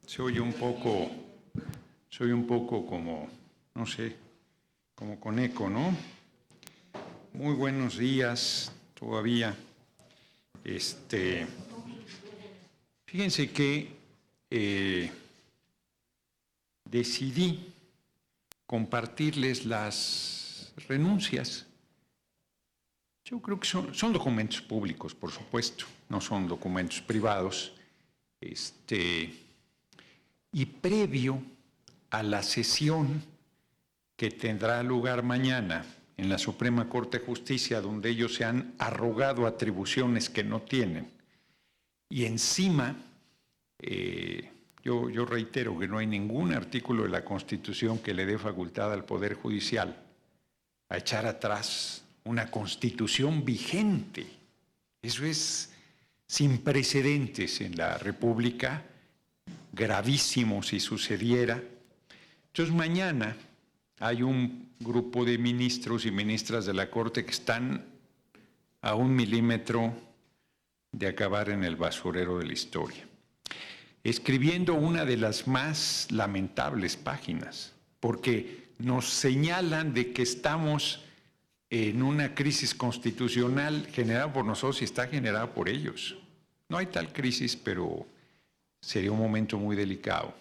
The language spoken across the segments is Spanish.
Soy un poco como, no sé, como con eco, ¿no? Muy buenos días todavía. Fíjense que decidí compartirles las renuncias. Yo creo que son documentos públicos, por supuesto, no son documentos privados. Y previo a la sesión que tendrá lugar mañana en la Suprema Corte de Justicia, donde ellos se han arrogado atribuciones que no tienen, y encima, yo reitero que no hay ningún artículo de la Constitución que le dé facultad al Poder Judicial a echar atrás una Constitución vigente. Eso es sin precedentes en la República, gravísimo si sucediera. Entonces mañana hay un grupo de ministros y ministras de la Corte que están a 1 milímetro de acabar en el basurero de la historia, escribiendo una de las más lamentables páginas, porque nos señalan de que estamos en una crisis constitucional generada por nosotros y está generada por ellos. No hay tal crisis, pero sería un momento muy delicado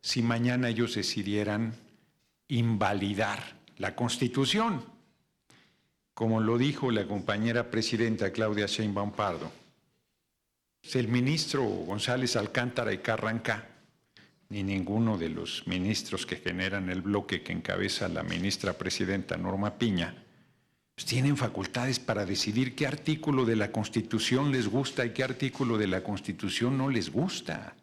si mañana ellos decidieran invalidar la Constitución, como lo dijo la compañera presidenta Claudia Sheinbaum Pardo. El ministro González Alcántara y Carranca, ni ninguno de los ministros que generan el bloque que encabeza la ministra presidenta Norma Piña, pues tienen facultades para decidir qué artículo de la Constitución les gusta y qué artículo de la Constitución no les gusta.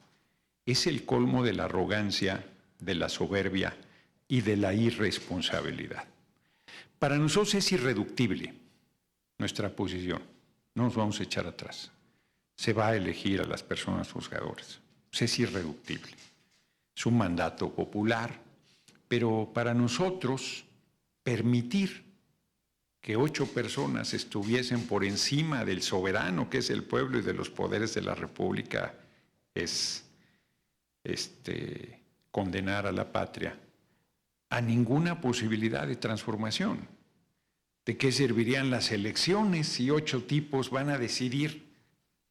Es el colmo de la arrogancia, de la soberbia y de la irresponsabilidad. Para nosotros es irreductible nuestra posición. No nos vamos a echar atrás. Se va a elegir a las personas juzgadoras. Es irreductible. Es un mandato popular, pero para nosotros permitir que 8 personas estuviesen por encima del soberano, que es el pueblo, y de los poderes de la República, es condenar a la patria a ninguna posibilidad de transformación. ¿De qué servirían las elecciones si 8 tipos van a decidir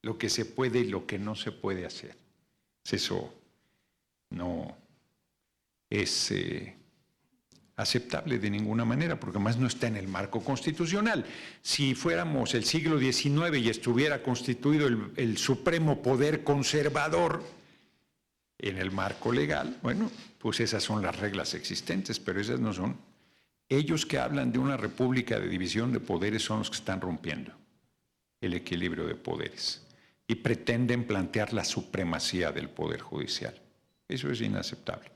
lo que se puede y lo que no se puede hacer? Eso no es aceptable de ninguna manera, porque además no está en el marco constitucional. Si fuéramos el siglo XIX y estuviera constituido el supremo poder conservador en el marco legal, bueno, pues esas son las reglas existentes, pero esas no son. Ellos que hablan de una república de división de poderes son los que están rompiendo el equilibrio de poderes y pretenden plantear la supremacía del Poder Judicial. Eso es inaceptable.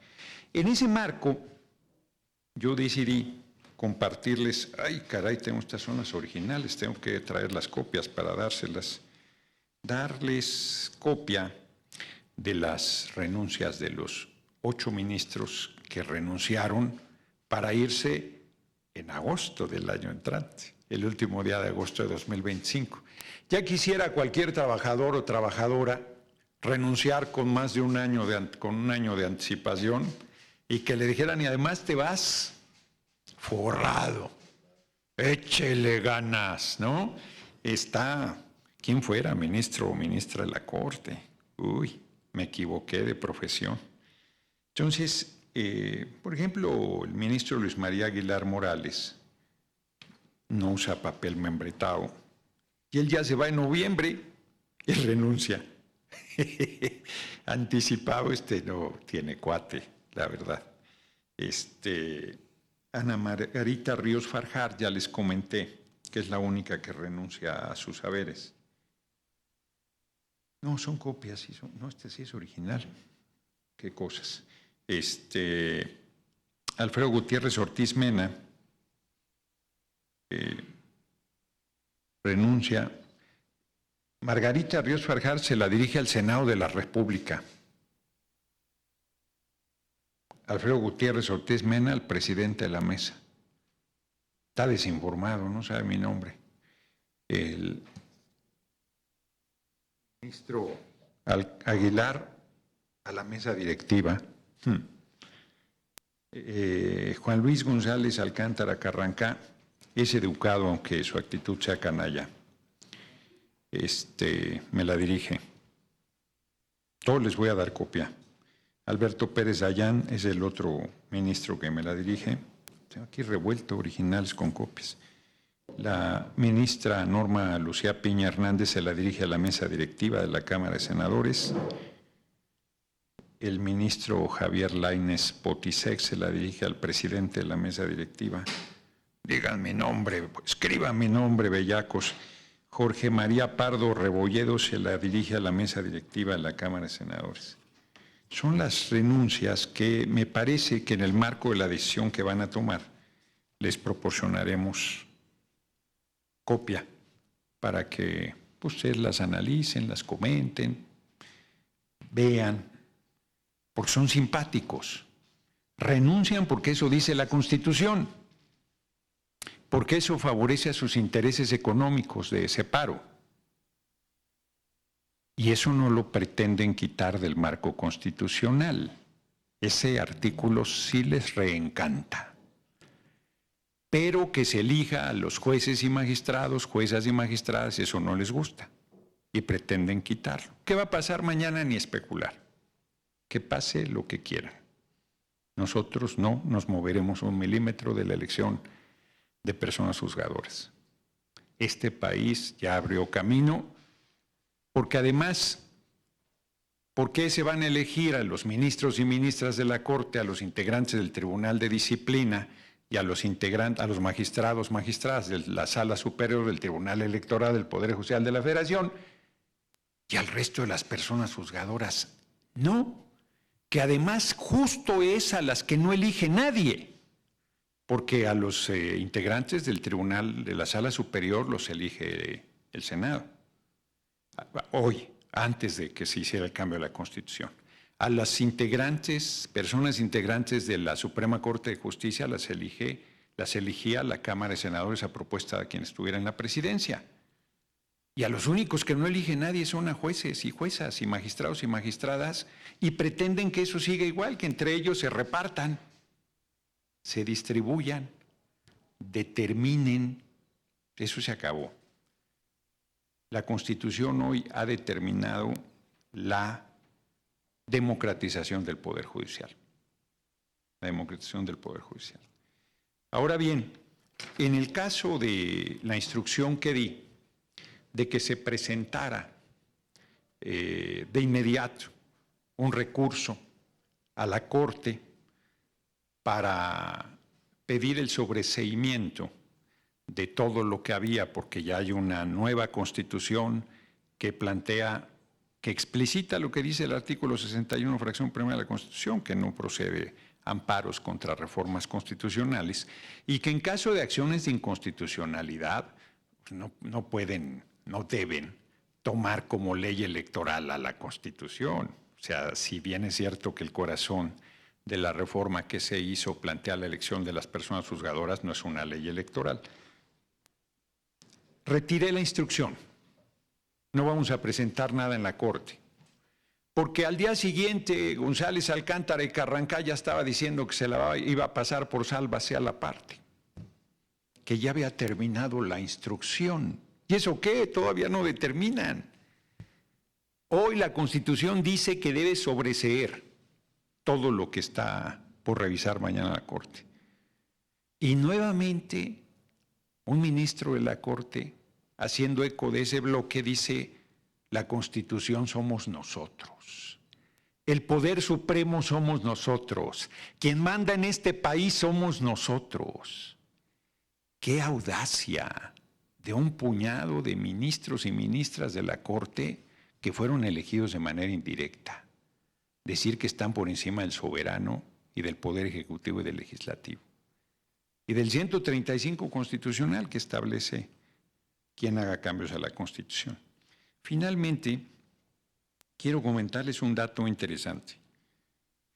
En ese marco, yo decidí compartirles, ay caray, tengo estas son las originales, tengo que traer las copias para darles copia de las renuncias de los 8 ministros que renunciaron para irse en agosto del año entrante, el último día de agosto de 2025. Ya quisiera cualquier trabajador o trabajadora renunciar con más de un año de anticipación y que le dijeran, y además te vas forrado, échele ganas, ¿no? ¿Quién fuera ministro o ministra de la Corte? Uy, me equivoqué de profesión. Entonces, por ejemplo, el ministro Luis María Aguilar Morales no usa papel membretado y él ya se va en noviembre y renuncia. Anticipado, no tiene cuate, la verdad. Ana Margarita Ríos Farjar, ya les comenté, que es la única que renuncia a sus saberes. No, son copias, no, este sí es original. Qué cosas. Alfredo Gutiérrez Ortiz Mena renuncia. Margarita Ríos Farjar se la dirige al Senado de la República. Alfredo Gutiérrez Ortiz Mena, el presidente de la mesa. Está desinformado, no sabe mi nombre. El ministro Aguilar a la mesa directiva. Juan Luis González Alcántara Carrancá es educado, aunque su actitud sea canalla. Me la dirige. Todos les voy a dar copia. Alberto Pérez Dayán es el otro ministro que me la dirige. Tengo aquí revuelto originales con copias. La ministra Norma Lucía Piña Hernández se la dirige a la mesa directiva de la Cámara de Senadores. El ministro Javier Lainez Potisek se la dirige al presidente de la mesa directiva. Digan mi nombre, escriban mi nombre, bellacos. Jorge María Pardo Rebolledo se la dirige a la mesa directiva de la Cámara de Senadores. Son las renuncias que me parece que en el marco de la decisión que van a tomar les proporcionaremos copia para que ustedes las analicen, las comenten, vean, porque son simpáticos. Renuncian porque eso dice la Constitución, porque eso favorece a sus intereses económicos de separo. Y eso no lo pretenden quitar del marco constitucional. Ese artículo sí les reencanta. Pero que se elija a los jueces y magistrados, juezas y magistradas, eso no les gusta. Y pretenden quitarlo. ¿Qué va a pasar mañana? Ni especular. Que pase lo que quieran. Nosotros no nos moveremos un milímetro de la elección de personas juzgadoras. Este país ya abrió camino, porque además, ¿por qué se van a elegir a los ministros y ministras de la Corte, a los integrantes del Tribunal de Disciplina y a los magistrados, magistradas de la Sala Superior del Tribunal Electoral del Poder Judicial de la Federación y al resto de las personas juzgadoras? No, que además justo es a las que no elige nadie, porque a los integrantes del Tribunal de la Sala Superior los elige el Senado. Hoy, antes de que se hiciera el cambio de la Constitución. A las personas integrantes de la Suprema Corte de Justicia las elegía la Cámara de Senadores a propuesta de quien estuviera en la presidencia. Y a los únicos que no elige nadie son a jueces y juezas y magistrados y magistradas, y pretenden que eso siga igual, que entre ellos se repartan, se distribuyan, determinen. Eso se acabó. La Constitución hoy ha determinado la democratización del Poder Judicial. La democratización del Poder Judicial. Ahora bien, en el caso de la instrucción que di, de que se presentara de inmediato un recurso a la Corte para pedir el sobreseimiento de todo lo que había, porque ya hay una nueva Constitución que plantea, que explicita lo que dice el artículo 61, fracción primera de la Constitución, que no procede amparos contra reformas constitucionales, y que en caso de acciones de inconstitucionalidad no pueden, no deben tomar como ley electoral a la Constitución. O sea, si bien es cierto que el corazón de la reforma que se hizo plantea la elección de las personas juzgadoras, no es una ley electoral. Retiré la instrucción. No vamos a presentar nada en la Corte. Porque al día siguiente González Alcántara y Carrancá ya estaba diciendo que se la iba a pasar por sálvase a la parte. Que ya había terminado la instrucción. ¿Y eso qué? Todavía no determinan. Hoy la Constitución dice que debe sobreseer todo lo que está por revisar mañana la Corte. Y nuevamente un ministro de la Corte, haciendo eco de ese bloque, dice: la Constitución somos nosotros. El poder supremo somos nosotros. Quien manda en este país somos nosotros. ¡Qué audacia de un puñado de ministros y ministras de la Corte que fueron elegidos de manera indirecta! Decir que están por encima del soberano y del Poder Ejecutivo y del Legislativo. Y del 135 constitucional que establece quién haga cambios a la Constitución. Finalmente, quiero comentarles un dato interesante.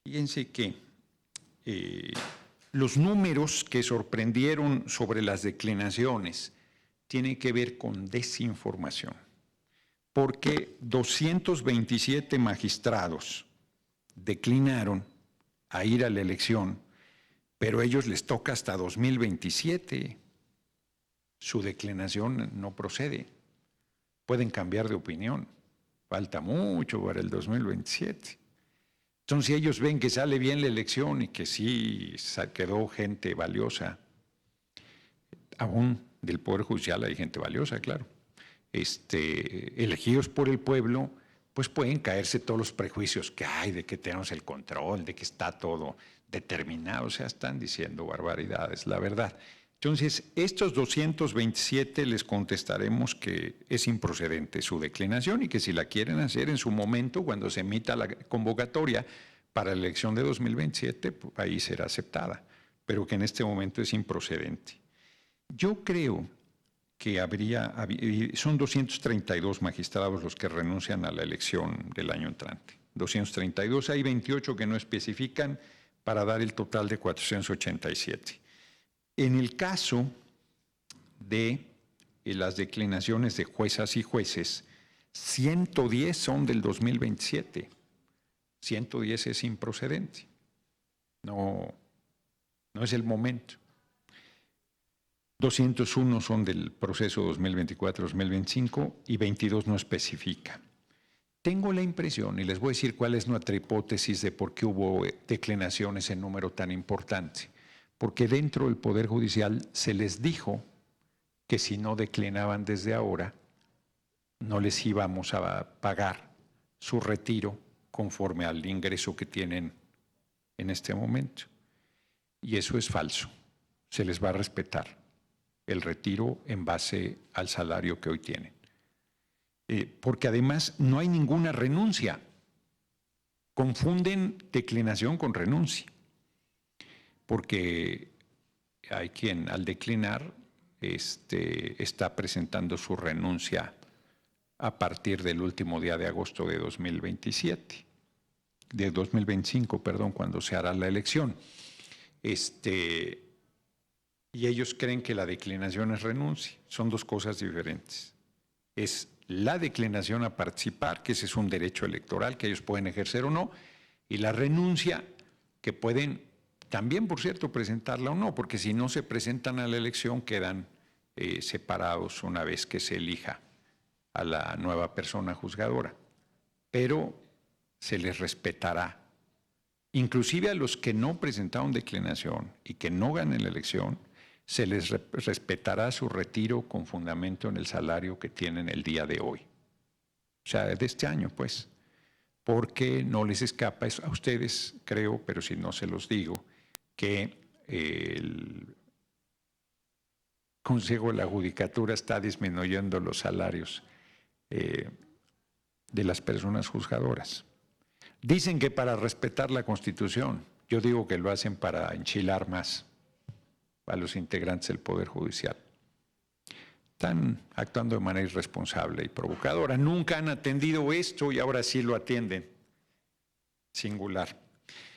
Fíjense que los números que sorprendieron sobre las declinaciones tienen que ver con desinformación, porque 227 magistrados declinaron a ir a la elección, pero a ellos les toca hasta 2027. Su declinación no procede. Pueden cambiar de opinión. Falta mucho para el 2027. Entonces, si ellos ven que sale bien la elección y que sí quedó gente valiosa, aún del Poder Judicial hay gente valiosa, claro, elegidos por el pueblo, pues pueden caerse todos los prejuicios que hay de que tenemos el control, de que está todo determinado. O sea, están diciendo barbaridades, la verdad. Entonces, estos 227 les contestaremos que es improcedente su declinación y que si la quieren hacer en su momento, cuando se emita la convocatoria para la elección de 2027, pues ahí será aceptada, pero que en este momento es improcedente. Yo creo que son 232 magistrados los que renuncian a la elección del año entrante. 232, hay 28 que no especifican para dar el total de 487. En el caso de las declinaciones de juezas y jueces, 110 son del 2027. 110 es improcedente. No es el momento. 201 son del proceso 2024-2025 y 22 no especifica. Tengo la impresión, y les voy a decir cuál es nuestra hipótesis de por qué hubo declinaciones en número tan importante. Porque dentro del Poder Judicial se les dijo que si no declinaban desde ahora, no les íbamos a pagar su retiro conforme al ingreso que tienen en este momento. Y eso es falso. Se les va a respetar el retiro en base al salario que hoy tienen. Porque además no hay ninguna renuncia. Confunden declinación con renuncia. Porque hay quien al declinar está presentando su renuncia a partir del último día de agosto de 2027, de 2025, perdón, cuando se hará la elección. Y ellos creen que la declinación es renuncia. Son dos cosas diferentes. Es la declinación a participar, que ese es un derecho electoral que ellos pueden ejercer o no, y la renuncia, que pueden también, por cierto, presentarla o no, porque si no se presentan a la elección quedan separados una vez que se elija a la nueva persona juzgadora. Pero se les respetará. Inclusive a los que no presentaron declinación y que no ganen la elección, se les respetará su retiro con fundamento en el salario que tienen el día de hoy. O sea, de este año, pues. Porque no les escapa a ustedes, creo, pero si no se los digo, que el Consejo de la Judicatura está disminuyendo los salarios de las personas juzgadoras. Dicen que para respetar la Constitución. Yo digo que lo hacen para enchilar más a los integrantes del Poder Judicial. Están actuando de manera irresponsable y provocadora. Nunca han atendido esto y ahora sí lo atienden. Singular.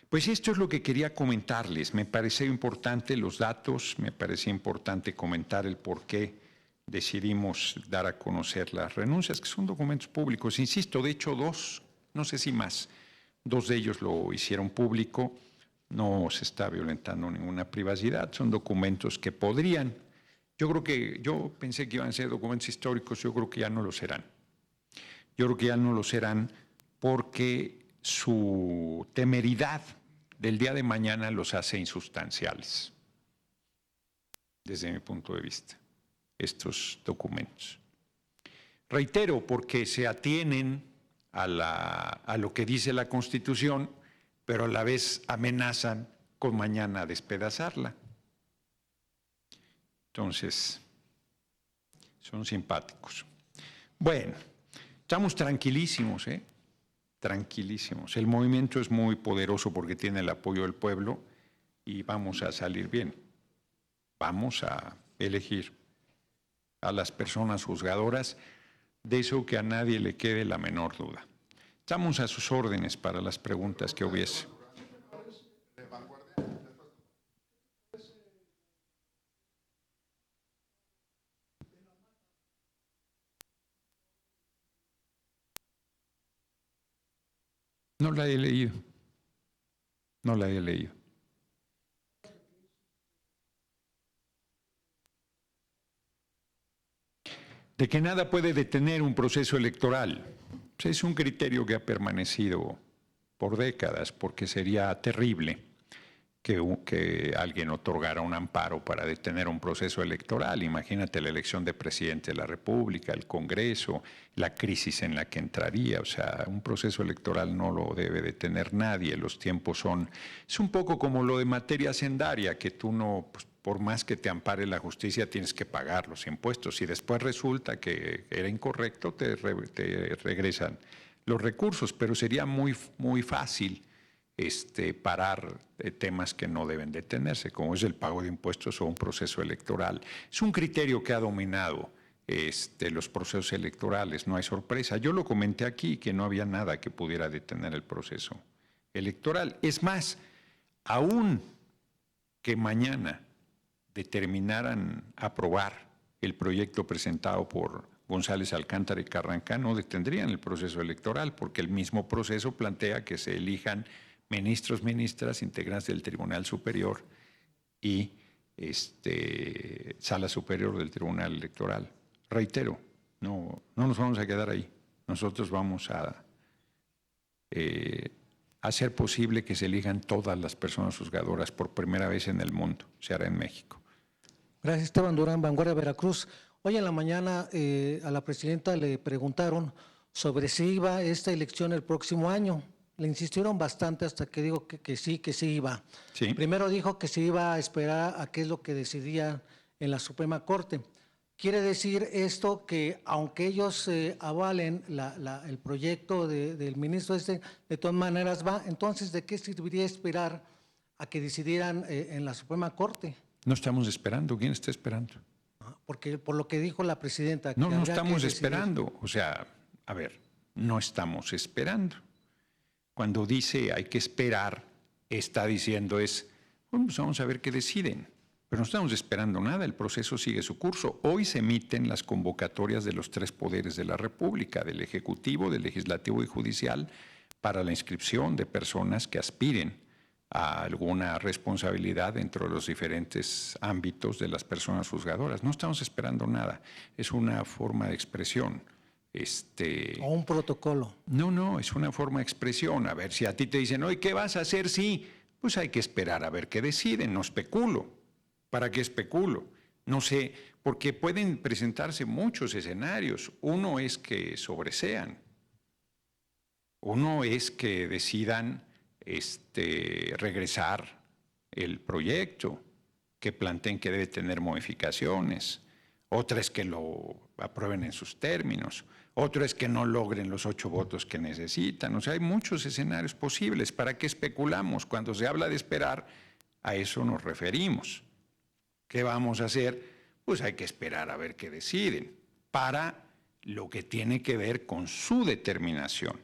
Pues esto es lo que quería comentarles. Me pareció importante los datos, me parecía importante comentar el por qué decidimos dar a conocer las renuncias, que son documentos públicos. Insisto, de hecho, dos, no sé si más, dos de ellos lo hicieron público. No se está violentando ninguna privacidad, son documentos que podrían. Yo pensé que iban a ser documentos históricos, yo creo que ya no lo serán. Yo creo que ya no lo serán porque su temeridad del día de mañana los hace insustanciales, desde mi punto de vista, estos documentos. Reitero, porque se atienen a lo que dice la Constitución, pero a la vez amenazan con mañana despedazarla. Entonces, son simpáticos. Bueno, estamos tranquilísimos, tranquilísimos. El movimiento es muy poderoso porque tiene el apoyo del pueblo y vamos a salir bien. Vamos a elegir a las personas juzgadoras, de eso que a nadie le quede la menor duda. Estamos a sus órdenes para las preguntas que hubiese. No la he leído. No la he leído. De que nada puede detener un proceso electoral. Pues es un criterio que ha permanecido por décadas, porque sería terrible que alguien otorgara un amparo para detener un proceso electoral. Imagínate la elección de presidente de la República, el Congreso, la crisis en la que entraría. O sea, un proceso electoral no lo debe detener nadie. Los tiempos son... Es un poco como lo de materia hacendaria, que tú no... Pues, por más que te ampare la justicia, tienes que pagar los impuestos. Si después resulta que era incorrecto, te regresan los recursos. Pero sería muy, muy fácil parar temas que no deben detenerse, como es el pago de impuestos o un proceso electoral. Es un criterio que ha dominado los procesos electorales, no hay sorpresa. Yo lo comenté aquí, que no había nada que pudiera detener el proceso electoral. Es más, aún que mañana determinaran aprobar el proyecto presentado por González Alcántara y Carrancá, no detendrían el proceso electoral, porque el mismo proceso plantea que se elijan ministros, ministras, integrantes del Tribunal Superior y Sala Superior del Tribunal Electoral. Reitero, no nos vamos a quedar ahí. Nosotros vamos a hacer posible que se elijan todas las personas juzgadoras por primera vez en el mundo. Se hará en México. Gracias, Esteban Durán, Vanguardia Veracruz. Hoy en la mañana a la presidenta le preguntaron sobre si iba esta elección el próximo año. Le insistieron bastante hasta que dijo que sí iba. Sí. Primero dijo que se iba a esperar a qué es lo que decidía en la Suprema Corte. Quiere decir esto que aunque ellos avalen el proyecto del ministro de todas maneras va, entonces ¿de qué serviría esperar a que decidieran en la Suprema Corte? No estamos esperando. ¿Quién está esperando? Porque por lo que dijo la presidenta… No estamos esperando. O sea, a ver, no estamos esperando. Cuando dice hay que esperar, está diciendo bueno, pues vamos a ver qué deciden. Pero no estamos esperando nada, el proceso sigue su curso. Hoy se emiten las convocatorias de los 3 poderes de la República, del Ejecutivo, del Legislativo y Judicial, para la inscripción de personas que aspiren a alguna responsabilidad dentro de los diferentes ámbitos de las personas juzgadoras. No estamos esperando nada, es una forma de expresión. ¿O un protocolo? No, es una forma de expresión. A ver, si a ti te dicen, oye, ¿qué vas a hacer? Sí, pues hay que esperar a ver qué deciden, no especulo. ¿Para qué especulo? No sé, porque pueden presentarse muchos escenarios. Uno es que sobresean. Uno es que decidan regresar el proyecto, que planteen que debe tener modificaciones. Otra es que lo aprueben en sus términos. Otro es que no logren los 8 votos que necesitan. O sea, hay muchos escenarios posibles. ¿Para qué especulamos? Cuando se habla de esperar, a eso nos referimos. ¿Qué vamos a hacer? Pues hay que esperar a ver qué deciden para lo que tiene que ver con su determinación.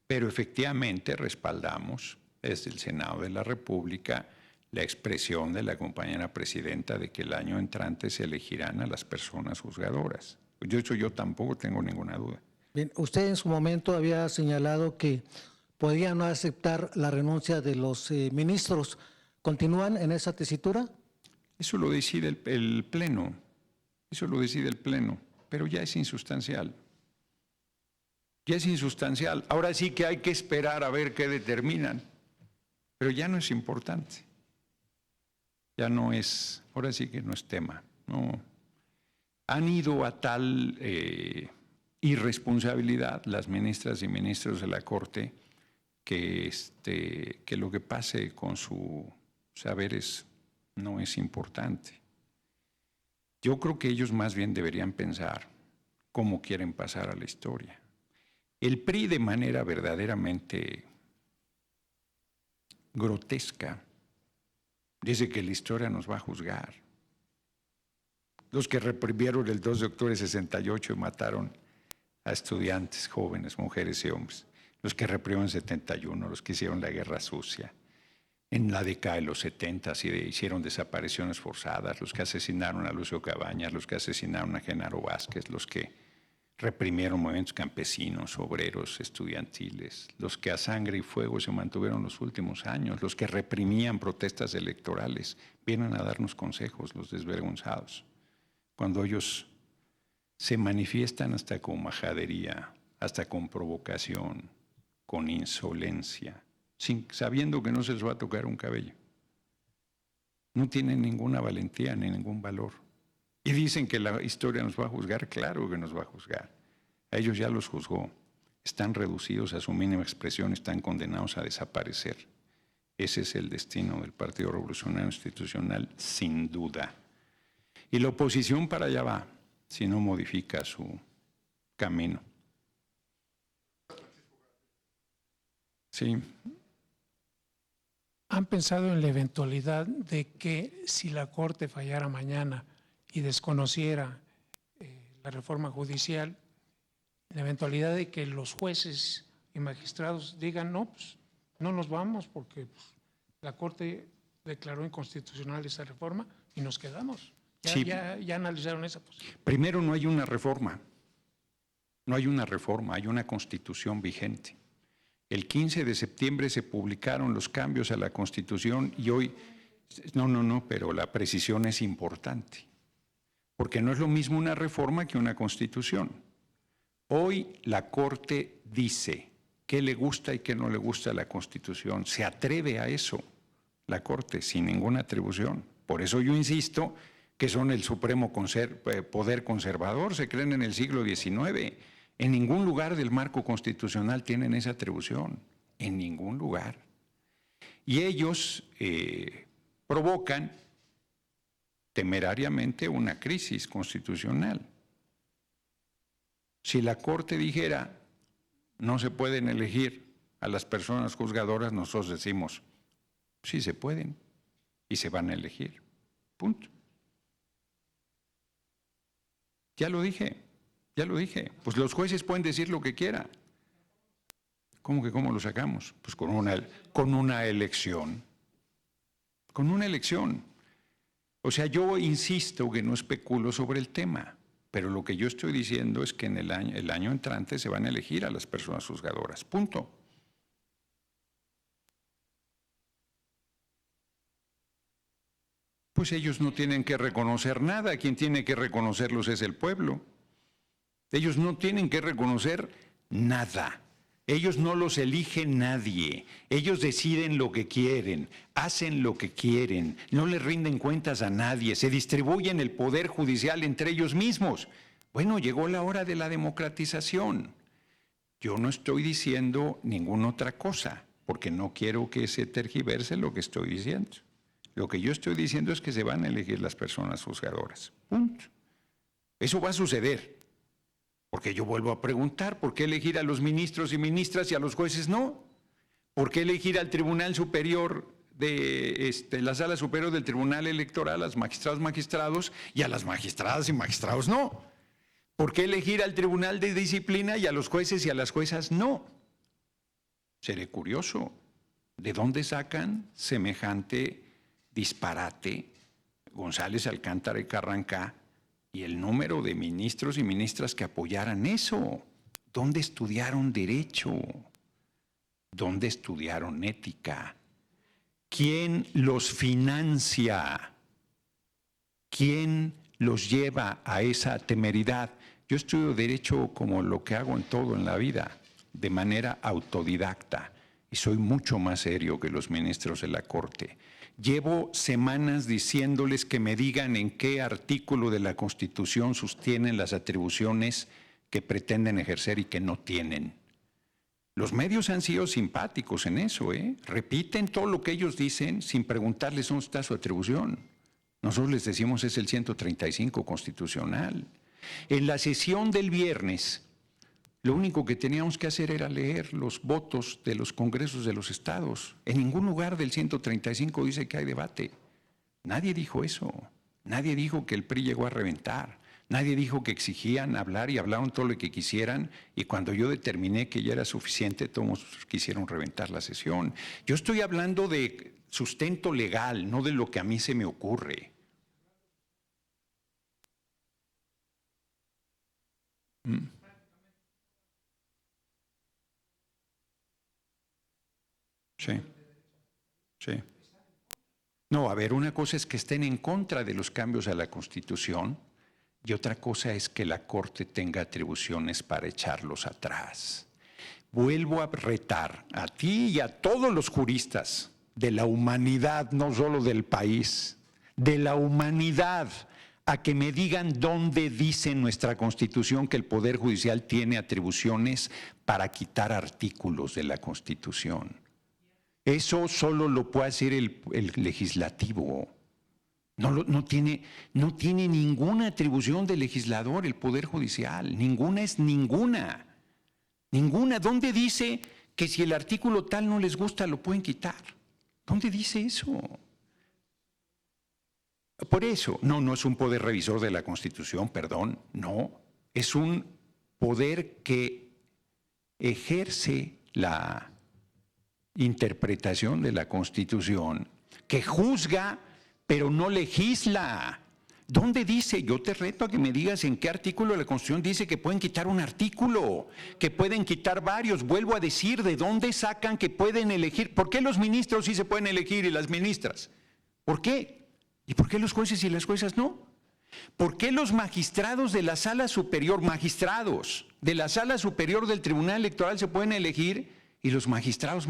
Pero efectivamente respaldamos desde el Senado de la República la expresión de la compañera presidenta de que el año entrante se elegirán a las personas juzgadoras. Yo tampoco tengo ninguna duda. Bien, usted en su momento había señalado que podía no aceptar la renuncia de los ministros. ¿Continúan en esa tesitura? Eso lo decide el Pleno. Eso lo decide el Pleno, pero ya es insustancial. Ya es insustancial. Ahora sí que hay que esperar a ver qué determinan, pero ya no es importante. Ya no es, ahora sí que no es tema. No. Han ido a tal irresponsabilidad las ministras y ministros de la Corte que lo que pase con sus saberes no es importante. Yo creo que ellos más bien deberían pensar cómo quieren pasar a la historia. El PRI, de manera verdaderamente grotesca, dice que la historia nos va a juzgar. Los que reprimieron el 2 de octubre de 68 y mataron a estudiantes, jóvenes, mujeres y hombres. Los que reprimieron en 71, los que hicieron la guerra sucia. En la década de los 70 hicieron desapariciones forzadas, los que asesinaron a Lucio Cabañas, los que asesinaron a Genaro Vázquez, los que reprimieron movimientos campesinos, obreros, estudiantiles, los que a sangre y fuego se mantuvieron los últimos años, los que reprimían protestas electorales, vienen a darnos consejos, los desvergonzados. Cuando ellos se manifiestan hasta con majadería, hasta con provocación, con insolencia, sabiendo que no se les va a tocar un cabello. No tienen ninguna valentía ni ningún valor. Y dicen que la historia nos va a juzgar, claro que nos va a juzgar. A ellos ya los juzgó. Están reducidos a su mínima expresión, están condenados a desaparecer. Ese es el destino del Partido Revolucionario Institucional, sin duda. Y la oposición para allá va, si no modifica su camino. Sí. ¿Han pensado en la eventualidad de que si la Corte fallara mañana y desconociera la reforma judicial, la eventualidad de que los jueces y magistrados digan, no, pues no nos vamos porque la Corte declaró inconstitucional esa reforma y nos quedamos? Ya analizaron esa posibilidad. Primero, no hay una reforma. No hay una reforma, hay una Constitución vigente. El 15 de septiembre se publicaron los cambios a la Constitución y hoy, pero la precisión es importante, porque no es lo mismo una reforma que una Constitución. Hoy la Corte dice qué le gusta y qué no le gusta a la Constitución, se atreve a eso la Corte sin ninguna atribución. Por eso yo insisto que son el supremo poder conservador, se creen en el siglo XIX. En ningún lugar del marco constitucional tienen esa atribución, en ningún lugar. Y ellos provocan temerariamente una crisis constitucional. Si la Corte dijera, no se pueden elegir a las personas juzgadoras, nosotros decimos, sí se pueden y se van a elegir. Punto. Ya lo dije. Pues los jueces pueden decir lo que quieran. ¿Cómo que cómo lo sacamos? Pues con una elección. Con una elección. O sea, yo insisto que no especulo sobre el tema, pero lo que yo estoy diciendo es que en el año entrante se van a elegir a las personas juzgadoras. Punto. Pues ellos no tienen que reconocer nada. Quien tiene que reconocerlos es el pueblo. Ellos no tienen que reconocer nada. Ellos no los elige nadie. Ellos deciden lo que quieren, hacen lo que quieren, no le rinden cuentas a nadie, se distribuyen el poder judicial entre ellos mismos. Bueno, llegó la hora de la democratización. Yo no estoy diciendo ninguna otra cosa, porque no quiero que se tergiverse lo que estoy diciendo. Lo que yo estoy diciendo es que se van a elegir las personas juzgadoras. Punto. Eso va a suceder. Porque yo vuelvo a preguntar, ¿por qué elegir a los ministros y ministras y a los jueces no? ¿Por qué elegir al Tribunal Superior la Sala Superior del Tribunal Electoral, a los magistrados y a las magistradas y magistrados no? ¿Por qué elegir al Tribunal de Disciplina y a los jueces y a las juezas no? Seré curioso, ¿de dónde sacan semejante disparate González, Alcántara y Carrancá y el número de ministros y ministras que apoyaran eso? ¿Dónde estudiaron derecho? ¿Dónde estudiaron ética? ¿Quién los financia? ¿Quién los lleva a esa temeridad? Yo estudio derecho como lo que hago en todo en la vida, de manera autodidacta, y soy mucho más serio que los ministros de la Corte. Llevo semanas diciéndoles que me digan en qué artículo de la Constitución sostienen las atribuciones que pretenden ejercer y que no tienen. Los medios han sido simpáticos en eso, repiten todo lo que ellos dicen sin preguntarles dónde está su atribución. Nosotros les decimos es el 135 constitucional. En la sesión del viernes, lo único que teníamos que hacer era leer los votos de los congresos de los estados. En ningún lugar del 135 dice que hay debate. Nadie dijo eso. Nadie dijo que el PRI llegó a reventar. Nadie dijo que exigían hablar y hablaron todo lo que quisieran. Y cuando yo determiné que ya era suficiente, todos quisieron reventar la sesión. Yo estoy hablando de sustento legal, no de lo que a mí se me ocurre. Sí, sí. No, a ver, una cosa es que estén en contra de los cambios a la Constitución y otra cosa es que la Corte tenga atribuciones para echarlos atrás. Vuelvo a retar a ti y a todos los juristas de la humanidad, no solo del país, de la humanidad, a que me digan dónde dice en nuestra Constitución que el Poder Judicial tiene atribuciones para quitar artículos de la Constitución. Eso solo lo puede hacer el legislativo. No tiene ninguna atribución del legislador el Poder Judicial. Ninguna es ninguna. Ninguna. ¿Dónde dice que si el artículo tal no les gusta lo pueden quitar? ¿Dónde dice eso? Por eso, no es un poder revisor de la Constitución, perdón, no. Es un poder que ejerce la interpretación de la Constitución, que juzga, pero no legisla. ¿Dónde dice? Yo te reto a que me digas en qué artículo de la Constitución dice que pueden quitar un artículo, que pueden quitar varios. Vuelvo a decir, ¿de dónde sacan que pueden elegir? ¿Por qué los ministros sí se pueden elegir y las ministras? ¿Por qué? ¿Y por qué los jueces y las juezas no? ¿Por qué los magistrados de la Sala Superior, magistrados de la Sala Superior del Tribunal Electoral se pueden elegir y los magistrados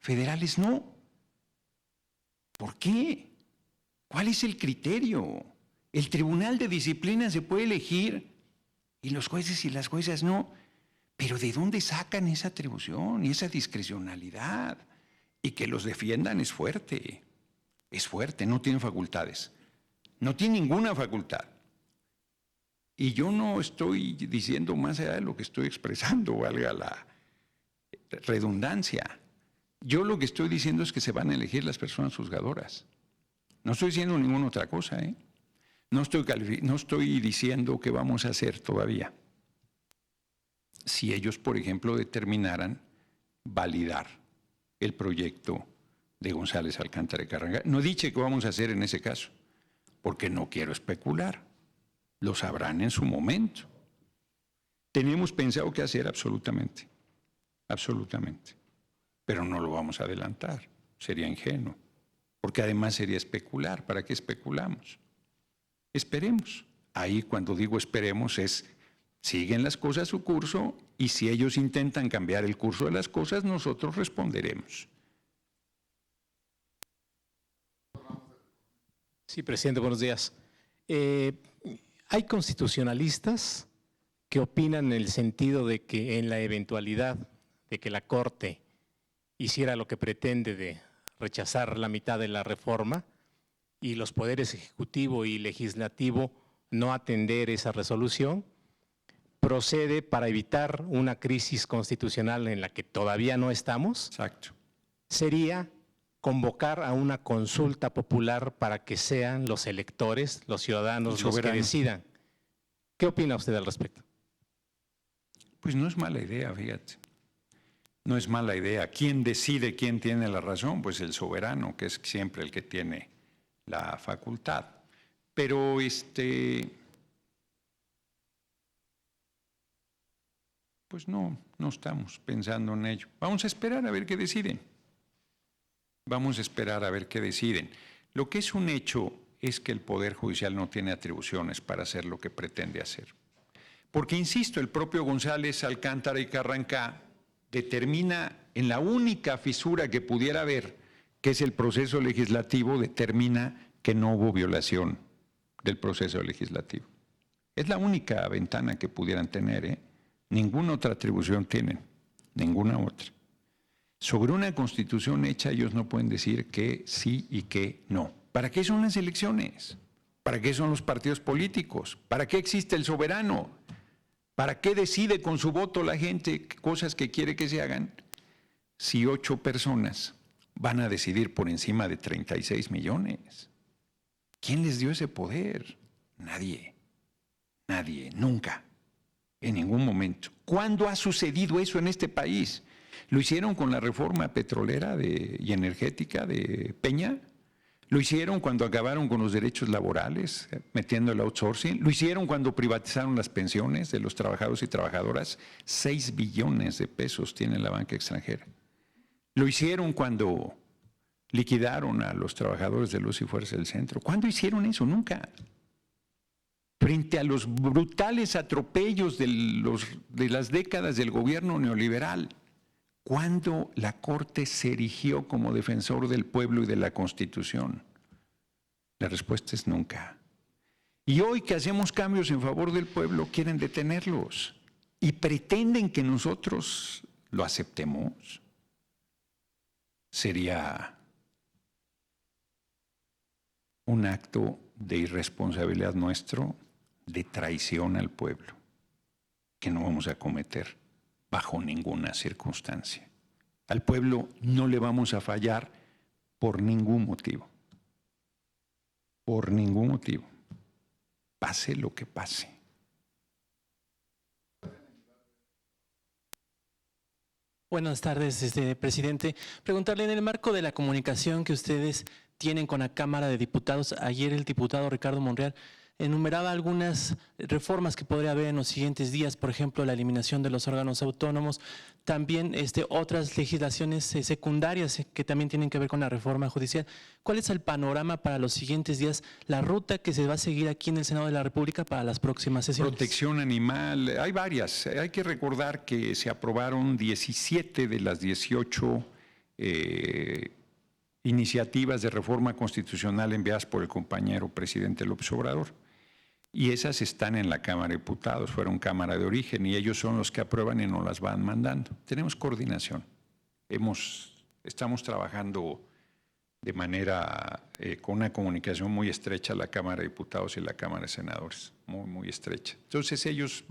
federales no? ¿Por qué? ¿Cuál es el criterio? El Tribunal de Disciplina se puede elegir y los jueces y las juezas no. Pero ¿de dónde sacan esa atribución y esa discrecionalidad? Y que los defiendan es fuerte. Es fuerte, no tienen facultades. No tiene ninguna facultad. Y yo no estoy diciendo más allá de lo que estoy expresando, valga la redundancia. Yo lo que estoy diciendo es que se van a elegir las personas juzgadoras. No estoy diciendo ninguna otra cosa, ¿eh? No estoy diciendo qué vamos a hacer todavía. Si ellos, por ejemplo, determinaran validar el proyecto de González Alcántara y Carranca. No he dicho qué vamos a hacer en ese caso, porque no quiero especular. Lo sabrán en su momento. Tenemos pensado qué hacer absolutamente, pero no lo vamos a adelantar. Sería ingenuo, porque además sería especular. ¿Para qué especulamos? Esperemos. Ahí cuando digo esperemos es, siguen las cosas su curso y si ellos intentan cambiar el curso de las cosas, nosotros responderemos. Sí, presidente, buenos días. Hay constitucionalistas que opinan en el sentido de que en la eventualidad de que la Corte hiciera lo que pretende de rechazar la mitad de la reforma y los poderes ejecutivo y legislativo no atender esa resolución, procede para evitar una crisis constitucional en la que todavía no estamos. Exacto. Sería convocar a una consulta popular para que sean los electores, los ciudadanos, los que decidan. ¿Qué opina usted al respecto? Pues no es mala idea, fíjate. No es mala idea. ¿Quién decide quién tiene la razón? Pues el soberano, que es siempre el que tiene la facultad. Pero pues no estamos pensando en ello. Vamos a esperar a ver qué deciden. Vamos a esperar a ver qué deciden. Lo que es un hecho es que el Poder Judicial no tiene atribuciones para hacer lo que pretende hacer. Porque, insisto, el propio González Alcántara y Carranca determina en la única fisura que pudiera haber, que es el proceso legislativo, determina que no hubo violación del proceso legislativo. Es la única ventana que pudieran tener, ¿eh? Ninguna otra atribución tienen, ninguna otra. Sobre una constitución hecha, ellos no pueden decir que sí y que no. ¿Para qué son las elecciones? ¿Para qué son los partidos políticos? ¿Para qué existe el soberano? ¿Para qué decide con su voto la gente cosas que quiere que se hagan? Si 8 personas van a decidir por encima de 36 millones. ¿Quién les dio ese poder? Nadie. Nadie, nunca. En ningún momento. ¿Cuándo ha sucedido eso en este país? ¿Lo hicieron con la reforma petrolera y energética de Peña? ¿Lo hicieron cuando acabaron con los derechos laborales, metiendo el outsourcing? ¿Lo hicieron cuando privatizaron las pensiones de los trabajadores y trabajadoras? 6 billones de pesos tiene la banca extranjera. Lo hicieron cuando liquidaron a los trabajadores de Luz y Fuerza del Centro. ¿Cuándo hicieron eso? Nunca. Frente a los brutales atropellos de las décadas del gobierno neoliberal, ¿cuándo la Corte se erigió como defensor del pueblo y de la Constitución? La respuesta es nunca. Y hoy que hacemos cambios en favor del pueblo, quieren detenerlos y pretenden que nosotros lo aceptemos. Sería un acto de irresponsabilidad nuestro, de traición al pueblo, que no vamos a cometer bajo ninguna circunstancia. Al pueblo no le vamos a fallar por ningún motivo. Por ningún motivo. Pase lo que pase. Buenas tardes, presidente. Preguntarle, en el marco de la comunicación que ustedes tienen con la Cámara de Diputados, ayer el diputado Ricardo Monreal enumeraba algunas reformas que podría haber en los siguientes días, por ejemplo, la eliminación de los órganos autónomos, también otras legislaciones secundarias que también tienen que ver con la reforma judicial. ¿Cuál es el panorama para los siguientes días, la ruta que se va a seguir aquí en el Senado de la República para las próximas sesiones? Protección animal, hay varias. Hay que recordar que se aprobaron 17 de las 18 iniciativas de reforma constitucional enviadas por el compañero presidente López Obrador. Y esas están en la Cámara de Diputados, fueron Cámara de Origen, y ellos son los que aprueban y nos las van mandando. Tenemos coordinación. Estamos trabajando de manera, con una comunicación muy estrecha, la Cámara de Diputados y la Cámara de Senadores, muy, muy estrecha. Entonces ellos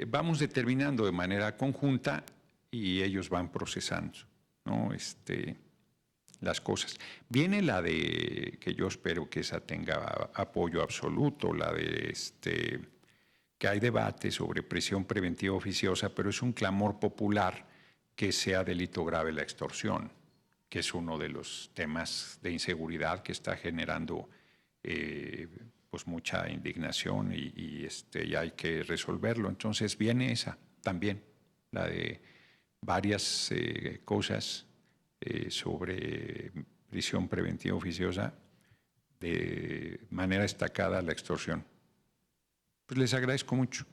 vamos determinando de manera conjunta y ellos van procesando, ¿no? Las cosas. Viene la de, que yo espero que esa tenga apoyo absoluto, la de que hay debate sobre prisión preventiva oficiosa, pero es un clamor popular que sea delito grave la extorsión, que es uno de los temas de inseguridad que está generando pues mucha indignación y hay que resolverlo. Entonces viene esa también, la de varias cosas sobre prisión preventiva oficiosa, de manera destacada la extorsión. Pues les agradezco mucho.